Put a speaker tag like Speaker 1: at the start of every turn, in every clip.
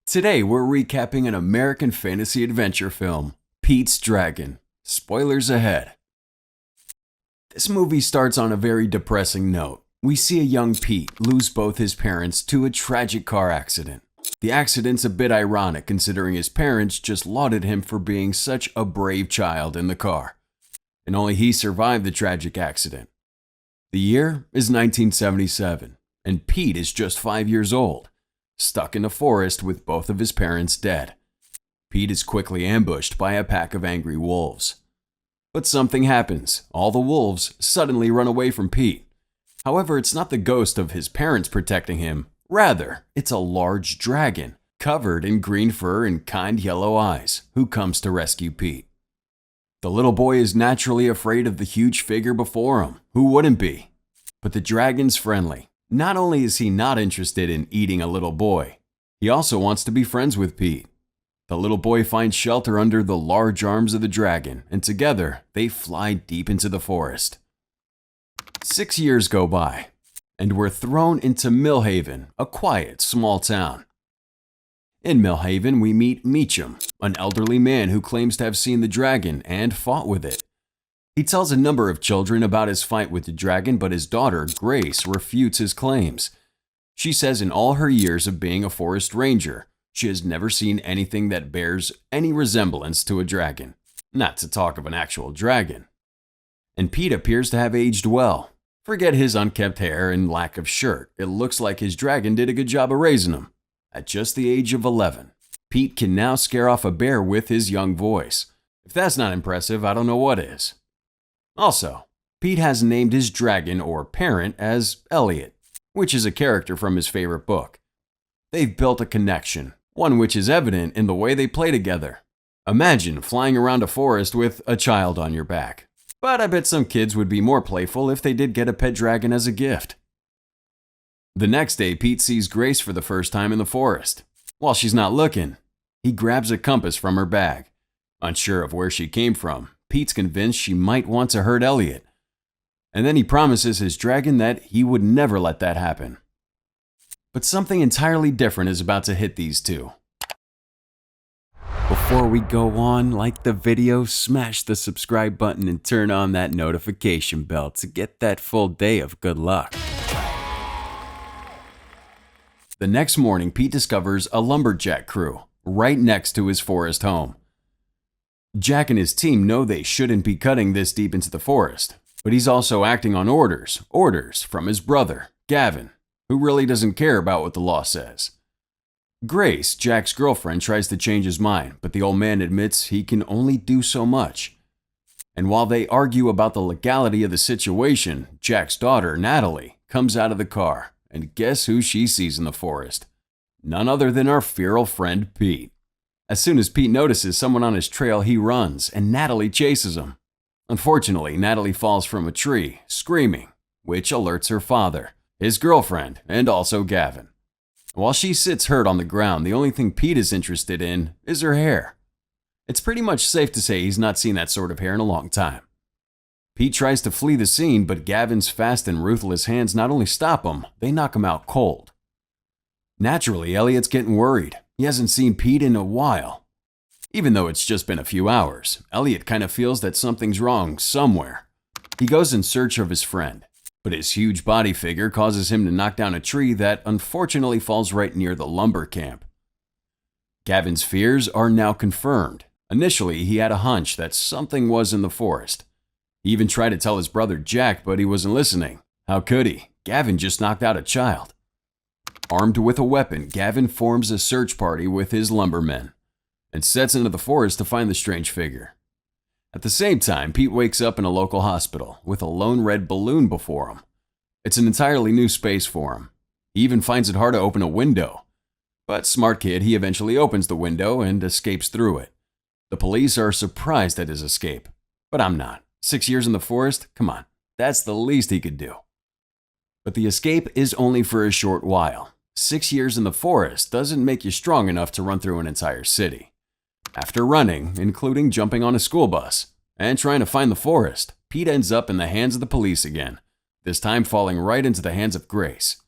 Speaker 1: Today we're recapping an American fantasy adventure film, Pete's Dragon. Spoilers ahead. This movie starts on a very depressing note. We see a young Pete lose both his parents to a tragic car accident. The accident's a bit ironic considering his parents just lauded him for being such a brave child in the car. And only he survived the tragic accident. The year is 1977, and Pete is just 5 years old, stuck in a forest with both of his parents dead. Pete is quickly ambushed by a pack of angry wolves. But something happens. All the wolves suddenly run away from Pete. However, it's not the ghost of his parents protecting him. Rather, it's a large dragon, covered in green fur and kind yellow eyes, who comes to rescue Pete. The little boy is naturally afraid of the huge figure before him. Who wouldn't be? But the dragon's friendly. Not only is he not interested in eating a little boy, he also wants to be friends with Pete. The little boy finds shelter under the large arms of the dragon, and together they fly deep into the forest. 6 years go by, and we're thrown into Millhaven, a quiet, small town. In Millhaven, we meet Meacham, an elderly man who claims to have seen the dragon and fought with it. He tells a number of children about his fight with the dragon, but his daughter, Grace, refutes his claims. She says in all her years of being a forest ranger, she has never seen anything that bears any resemblance to a dragon, not to talk of an actual dragon. And Pete appears to have aged well. Forget his unkempt hair and lack of shirt, it looks like his dragon did a good job of raising him. At just the age of 11, Pete can now scare off a bear with his young voice. If that's not impressive, I don't know what is. Also, Pete has named his dragon or parent as Elliot, which is a character from his favorite book. They've built a connection, one which is evident in the way they play together. Imagine flying around a forest with a child on your back. But I bet some kids would be more playful if they did get a pet dragon as a gift. The next day, Pete sees Grace for the first time in the forest. While she's not looking, he grabs a compass from her bag. Unsure of where she came from, Pete's convinced she might want to hurt Elliot. And then he promises his dragon that he would never let that happen. But something entirely different is about to hit these two. Before we go on, like the video, smash the subscribe button and turn on that notification bell to get that full day of good luck. The next morning, Pete discovers a lumberjack crew right next to his forest home. Jack and his team know they shouldn't be cutting this deep into the forest, but he's also acting on orders from his brother, Gavin, who really doesn't care about what the law says. Grace, Jack's girlfriend, tries to change his mind, but the old man admits he can only do so much. And while they argue about the legality of the situation, Jack's daughter, Natalie, comes out of the car. And guess who she sees in the forest? None other than our feral friend Pete. As soon as Pete notices someone on his trail, he runs, and Natalie chases him. Unfortunately, Natalie falls from a tree, screaming, which alerts her father, his girlfriend, and also Gavin. While she sits hurt on the ground, the only thing Pete is interested in is her hair. It's pretty much safe to say he's not seen that sort of hair in a long time. Pete tries to flee the scene, but Gavin's fast and ruthless hands not only stop him, they knock him out cold. Naturally, Elliot's getting worried. He hasn't seen Pete in a while. Even though it's just been a few hours, Elliot kind of feels that something's wrong somewhere. He goes in search of his friend, but his huge body figure causes him to knock down a tree that unfortunately falls right near the lumber camp. Gavin's fears are now confirmed. Initially, he had a hunch that something was in the forest. He even tried to tell his brother Jack, but he wasn't listening. How could he? Gavin just knocked out a child. Armed with a weapon, Gavin forms a search party with his lumbermen and sets into the forest to find the strange figure. At the same time, Pete wakes up in a local hospital with a lone red balloon before him. It's an entirely new space for him. He even finds it hard to open a window. But smart kid, he eventually opens the window and escapes through it. The police are surprised at his escape, but I'm not. 6 years in the forest? Come on, that's the least he could do. But the escape is only for a short while. 6 years in the forest doesn't make you strong enough to run through an entire city. After running, including jumping on a school bus, and trying to find the forest, Pete ends up in the hands of the police again, this time falling right into the hands of Grace.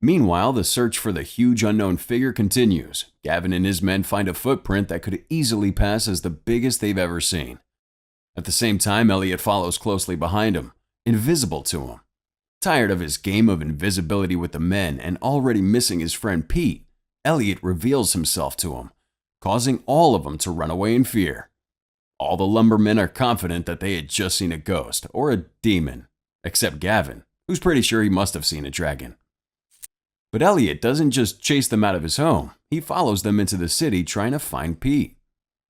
Speaker 1: Meanwhile, the search for the huge unknown figure continues. Gavin and his men find a footprint that could easily pass as the biggest they've ever seen. At the same time, Elliot follows closely behind him, invisible to him. Tired of his game of invisibility with the men and already missing his friend Pete, Elliot reveals himself to him, causing all of them to run away in fear. All the lumbermen are confident that they had just seen a ghost or a demon, except Gavin, who's pretty sure he must have seen a dragon. But Elliot doesn't just chase them out of his home, he follows them into the city trying to find Pete.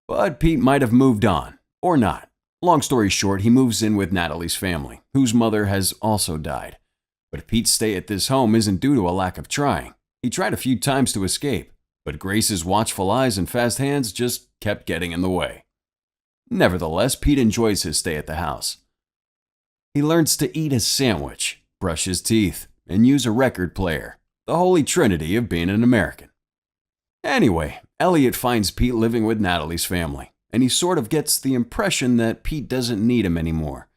Speaker 1: But Pete might have moved on, or not. Long story short, he moves in with Natalie's family, whose mother has also died. But Pete's stay at this home isn't due to a lack of trying. He tried a few times to escape, but Grace's watchful eyes and fast hands just kept getting in the way. Nevertheless, Pete enjoys his stay at the house. He learns to eat a sandwich, brush his teeth, and use a record player. The holy trinity of being an American. Anyway, Elliot finds Pete living with Natalie's family, and he sort of gets the impression that Pete doesn't need him anymore.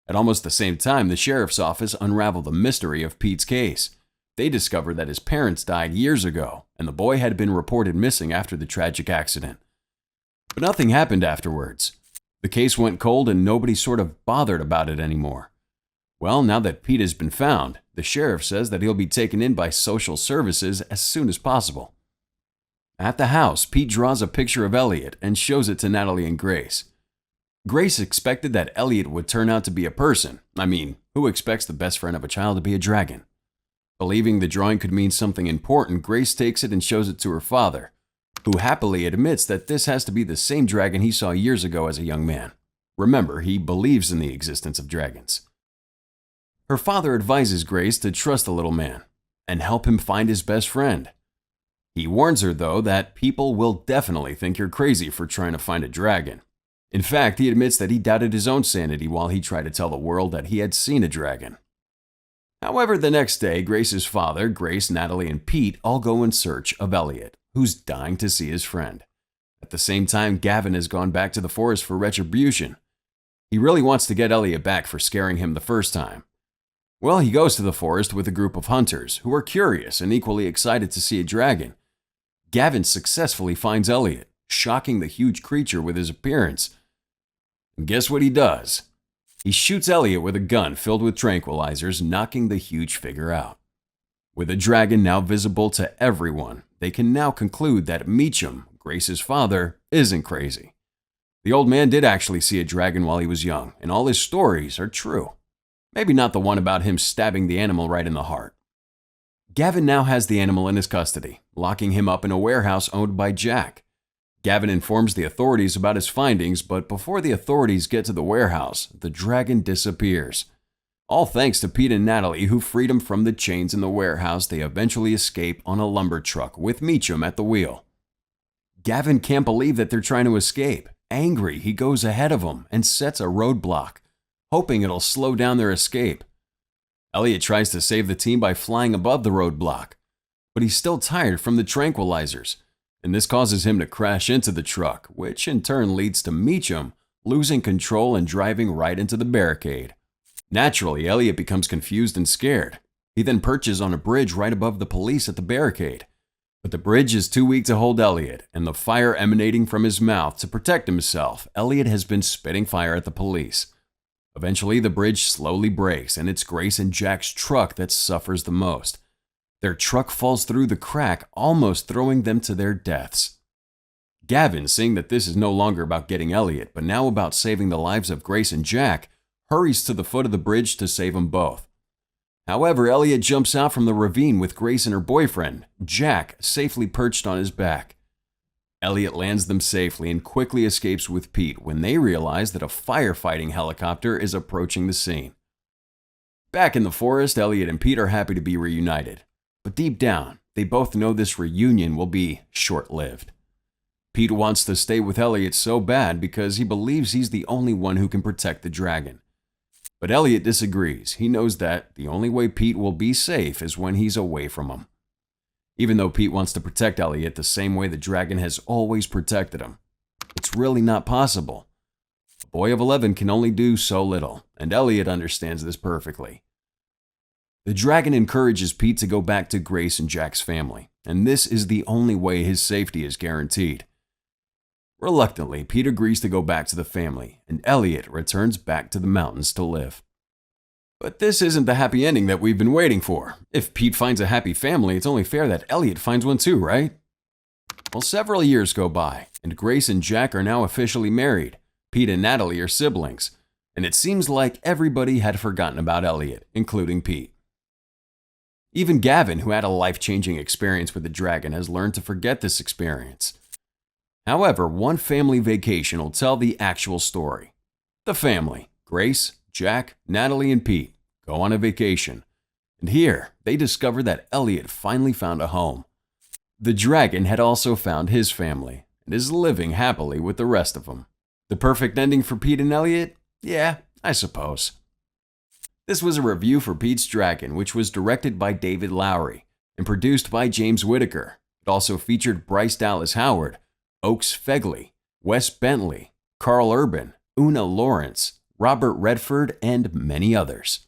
Speaker 1: At almost the same time, the sheriff's office unraveled the mystery of Pete's case. They discovered that his parents died years ago, and the boy had been reported missing after the tragic accident. But nothing happened afterwards. The case went cold and nobody sort of bothered about it anymore. Well, now that Pete has been found, the sheriff says that he'll be taken in by social services as soon as possible. At the house, Pete draws a picture of Elliot and shows it to Natalie and Grace. Grace expected that Elliot would turn out to be a person. I mean, who expects the best friend of a child to be a dragon? Believing the drawing could mean something important, Grace takes it and shows it to her father, who happily admits that this has to be the same dragon he saw years ago as a young man. Remember, he believes in the existence of dragons. Her father advises Grace to trust the little man and help him find his best friend. He warns her, though, that people will definitely think you're crazy for trying to find a dragon. In fact, he admits that he doubted his own sanity while he tried to tell the world that he had seen a dragon. However, the next day, Grace's father, Grace, Natalie, and Pete all go in search of Elliot, who's dying to see his friend. At the same time, Gavin has gone back to the forest for retribution. He really wants to get Elliot back for scaring him the first time. Well, he goes to the forest with a group of hunters who are curious and equally excited to see a dragon. Gavin successfully finds Elliot, shocking the huge creature with his appearance. And guess what he does? He shoots Elliot with a gun filled with tranquilizers, knocking the huge figure out. With the dragon now visible to everyone, they can now conclude that Meacham, Grace's father, isn't crazy. The old man did actually see a dragon while he was young, and all his stories are true. Maybe not the one about him stabbing the animal right in the heart. Gavin now has the animal in his custody, locking him up in a warehouse owned by Jack. Gavin informs the authorities about his findings, but before the authorities get to the warehouse, the dragon disappears. All thanks to Pete and Natalie, who freed him from the chains in the warehouse, they eventually escape on a lumber truck with Meacham at the wheel. Gavin can't believe that they're trying to escape. Angry, he goes ahead of them and sets a roadblock, hoping it'll slow down their escape. Elliot tries to save the team by flying above the roadblock, but he's still tired from the tranquilizers, and this causes him to crash into the truck, which in turn leads to Meacham losing control and driving right into the barricade. Naturally, Elliot becomes confused and scared. He then perches on a bridge right above the police at the barricade. But the bridge is too weak to hold Elliot, and the fire emanating from his mouth to protect himself, Elliot has been spitting fire at the police. Eventually, the bridge slowly breaks, and it's Grace and Jack's truck that suffers the most. Their truck falls through the crack, almost throwing them to their deaths. Gavin, seeing that this is no longer about getting Elliot, but now about saving the lives of Grace and Jack, hurries to the foot of the bridge to save them both. However, Elliot jumps out from the ravine with Grace and her boyfriend, Jack, safely perched on his back. Elliot lands them safely and quickly escapes with Pete when they realize that a firefighting helicopter is approaching the scene. Back in the forest, Elliot and Pete are happy to be reunited, but deep down, they both know this reunion will be short-lived. Pete wants to stay with Elliot so bad because he believes he's the only one who can protect the dragon. But Elliot disagrees. He knows that the only way Pete will be safe is when he's away from him. Even though Pete wants to protect Elliot the same way the dragon has always protected him, it's really not possible. A boy of 11 can only do so little, and Elliot understands this perfectly. The dragon encourages Pete to go back to Grace and Jack's family, and this is the only way his safety is guaranteed. Reluctantly, Pete agrees to go back to the family, and Elliot returns back to the mountains to live. But this isn't the happy ending that we've been waiting for. If Pete finds a happy family, it's only fair that Elliot finds one too, right? Well, several years go by, and Grace and Jack are now officially married. Pete and Natalie are siblings, and it seems like everybody had forgotten about Elliot, including Pete. Even Gavin, who had a life-changing experience with the dragon, has learned to forget this experience. However, one family vacation will tell the actual story. The family, Grace, Jack, Natalie, and Pete, go on a vacation. And here, they discover that Elliot finally found a home. The dragon had also found his family, and is living happily with the rest of them. The perfect ending for Pete and Elliot? Yeah, I suppose. This was a review for Pete's Dragon, which was directed by David Lowery and produced by James Whitaker. It also featured Bryce Dallas Howard, Oaks Fegley, Wes Bentley, Carl Urban, Una Lawrence, Robert Redford, and many others.